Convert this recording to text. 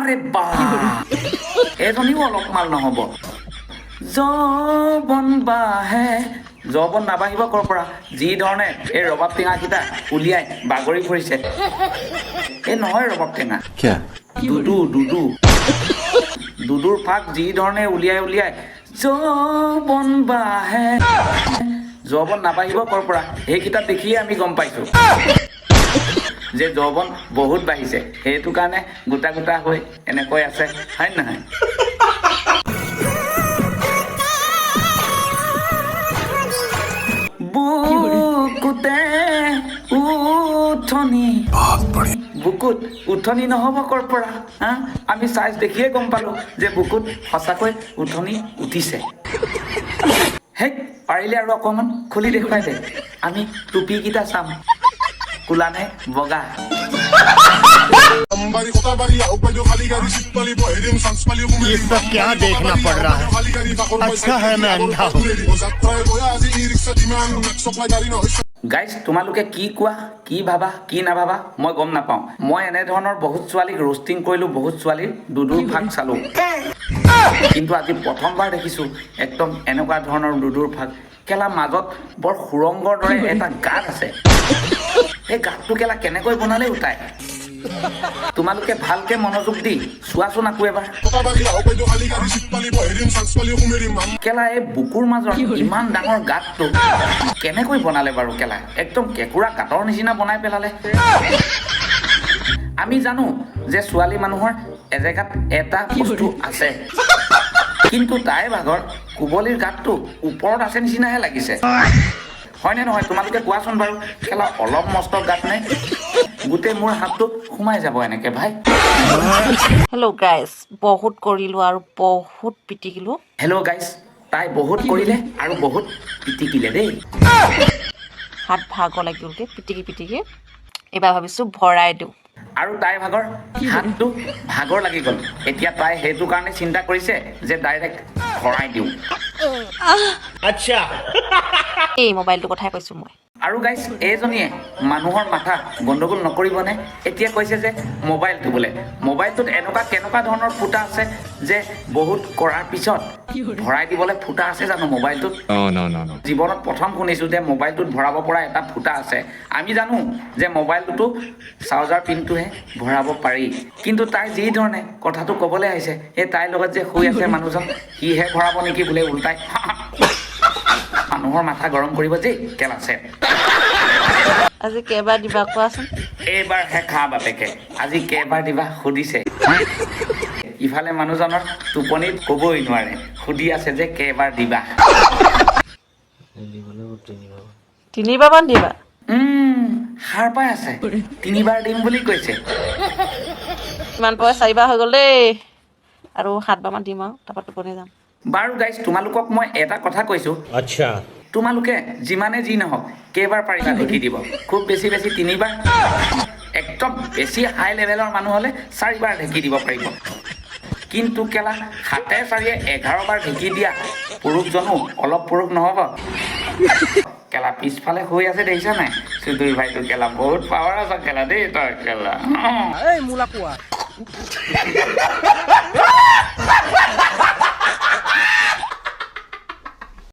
আরে বা এজনীও অলপ মাল নহ'ব যৌবন বাহে যৌবন নাবাঢ়িব ক'ৰ পৰা যি ধৰণে এই ৰবাব টেঙাকেইটা উলিয়াই বাগৰি ফুৰিছে এই নহয় ৰবাব টেঙা দুদুৰ ফাক যি ধৰণে উলিয়াই যৌবন বাহে যৌবন নাবাঢ়িব ক'ৰ পৰা সেইকেইটা দেখিয়ে আমি গম পাইছোঁ যে যৌবন বহুত বাঢ়িছে সেইটো কাৰণে গোটা গোটা হৈ এনেকৈ আছে হয় নহয় বুকুতে বুকুত উঠনি নহ'ব ক'ৰ পৰা হা আমি চাইজ দেখিয়ে গম পালোঁ যে বুকুত সঁচাকৈ উঠনি উঠিছে হেই পাৰিলে আৰু অকণমান খুলি দেখুৱাই দে আমি টুপিকেইটা চাম কোলা নে বগা ये सब क्या देखना पड़ रहा है अच्छा है मैं अंधा हूँ গাইজ তোমালোকে কি কোৱা কি ভাবা কি নাভাবা মই গম নাপাওঁ মই এনেধৰণৰ বহুত ছোৱালীক ৰোষ্টিং কৰিলোঁ বহুত ছোৱালীৰ দুদুৰ ফাক চালোঁ কিন্তু আজি প্ৰথমবাৰ দেখিছোঁ একদম এনেকুৱা ধৰণৰ দুদুৰ ফাক কেলা মাজত বৰ সুৰংগৰ দৰে এটা গাঁত আছে সেই গাঁতটো কেলা কেনেকৈ বনালে উঠাই তোমালোকে ভালকে মনোযোগ দি চোৱাচোন আকৌ এবাৰ কেলা এই বুকুৰ মাজত ইমান ডাঙৰ গাঁতটো কেনেকৈ বনালে বাৰু কেলা একদম কেঁকুৰা গাঁতৰ নিচিনা বনাই পেলালে আমি জানো যে ছোৱালী মানুহৰ এজেগাত এটা বস্তু আছে কিন্তু তাইৰ ভাগৰ কুবলীৰ গাঁতটো ওপৰত আছে নিচিনাহে লাগিছে হয়নে নহয় তোমালোকে কোৱাচোন বাৰু কেলা অলপ মস্ত গাঁত নে গোটেই মোৰ হাতটো সোমাই যাব এনেকে ভাই হেল্ল' গাইজ বহুত কৰিলোঁ আৰু বহুত পিটিকিলোঁ হেল্ল' গাইজ তাই বহুত কৰিলে আৰু বহুত পিটিকিলে দেই হাত ভাগৰ লাগিলগৈ পিটিকি এইবাৰ ভাবিছোঁ ভৰাই দিওঁ আৰু তাইৰ ভাগৰ হাতটো ভাগৰ লাগি গ'ল এতিয়া তাই সেইটো কাৰণে চিন্তা কৰিছে যে ডাইৰেক্ট ভৰাই দিওঁ अच्छा এই মোবাইলটোৰ কথাই কৈছোঁ মই আৰু গাইজ এইজনীয়ে মানুহৰ মাথা গণ্ডগোল নকৰিবনে এতিয়া কৈছে যে মোবাইলটো বোলে মোবাইলটোত কেনেকুৱা ধৰণৰ ফুটা আছে যে বহুত কৰাৰ পিছত ভৰাই দিবলৈ ফুটা আছে জানো মোবাইলটোত জীৱনত প্ৰথম শুনিছোঁ যে মোবাইলটোত ভৰাব পৰা এটা ফুটা আছে আমি জানো যে মোবাইলটোতো চাৰ্জাৰ পিনটোহে ভৰাব পাৰি কিন্তু তাই যি ধৰণে কথাটো ক'বলৈ আহিছে এই তাইৰ লগত যে শুই আছে মানুহজন সিহে ভৰাব নেকি বোলে উল্টাই মানুহৰ মাথা গৰম কৰিব যে কেলাছে আজি কেইবাৰ দিবা কোৱাচোন এইবাৰ হে খা বাপেকে আজি কেইবাৰ দিবা সুধিছে ইফালে মানুহজনৰ টোপনিত ক'বই নোৱাৰে সুধি আছে যে কেইবাৰ দিবা তিনিবাৰমান দিবা সাৰ পাই আছে তিনিবাৰ দিম বুলি কৈছে ইমান পৰে 4বাৰ হৈ গ'ল দেই আৰু 7বাৰমান দিম আৰু তাৰপৰা টোপনি যাম বাৰু গাইজ তোমালোকক মই এটা কথা কৈছোঁ अच्छा তোমালোকে যিমানে যি নহওক কেইবাৰ পাৰিবা ঢেকি দিব খুব বেছি 3বাৰ একদম বেছি হাই লেভেলৰ মানুহ হ'লে 4বাৰ ঢেকি দিব পাৰিব কিন্তু কেলা 7-4 11বাৰ ঢেকি দিয়া পুৰুষজনো অলপ পুৰুষ নহ'ব কেলা পিছফালে শুই আছে দেখিছা নাই চুদুৰ ভাইটো কেলা বহুত পাৱাৰ আছে কেলা দেই তই কেলা